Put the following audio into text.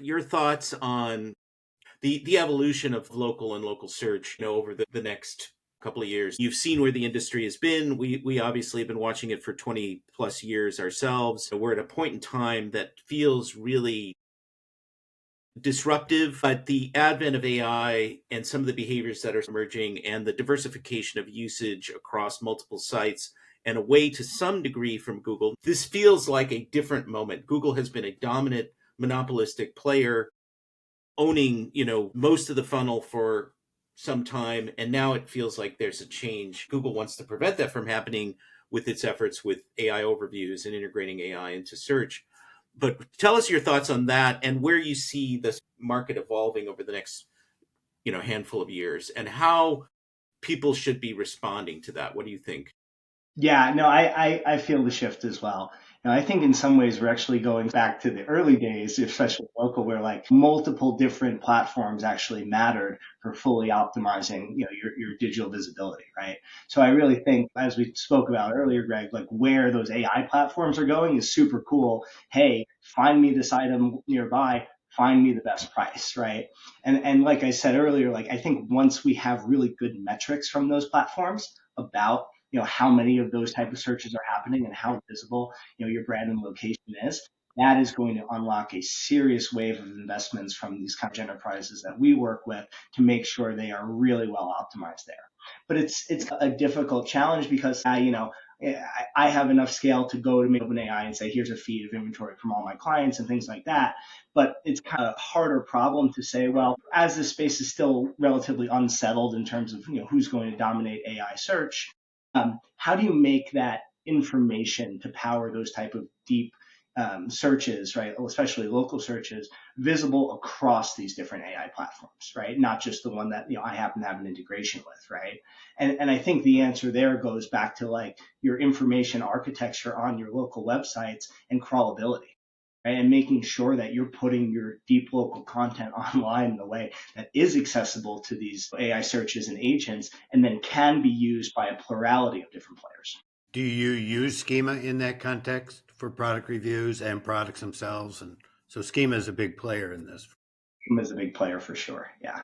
Your thoughts on the evolution of local and local search, over the next couple of years. You've seen where the industry has been. We obviously have been watching it for 20 plus years ourselves. We're at a point in time that feels really disruptive, but the advent of AI and some of the behaviors that are emerging and the diversification of usage across multiple sites and away to some degree from Google, this feels like a different moment. Google has been a dominant monopolistic player owning, most of the funnel for some time, and now it feels like there's a change. Google wants to prevent that from happening with its efforts with AI overviews and integrating AI into search. But tell us your thoughts on that and where you see this market evolving over the next, handful of years, and how people should be responding to that. What do you think? Yeah, no, I feel the shift as well. I think in some ways we're actually going back to the early days, especially local, where like multiple different platforms actually mattered for fully optimizing, your digital visibility, right? So I really think, as we spoke about earlier, Greg, like where those AI platforms are going is super cool. Hey, find me this item nearby, find me the best price, right? And like I said earlier, like I think once we have really good metrics from those platforms about how many of those type of searches are happening and how visible your brand and location is, that is going to unlock a serious wave of investments from these kind of enterprises that we work with to make sure they are really well optimized there. But it's a difficult challenge because I have enough scale to go to OpenAI and say, here's a feed of inventory from all my clients and things like that. But it's kind of a harder problem to say, well, as this space is still relatively unsettled in terms of who's going to dominate AI search, how do you make that information to power those type of deep searches, right? Especially local searches, visible across these different AI platforms, right? Not just the one that I happen to have an integration with, right? And I think the answer there goes back to like your information architecture on your local websites and crawlability. Right? And making sure that you're putting your deep local content online in a way that is accessible to these AI searches and agents, and then can be used by a plurality of different players. Do you use schema in that context for product reviews and products themselves? And so schema is a big player in this. Is a big player for sure. Yeah.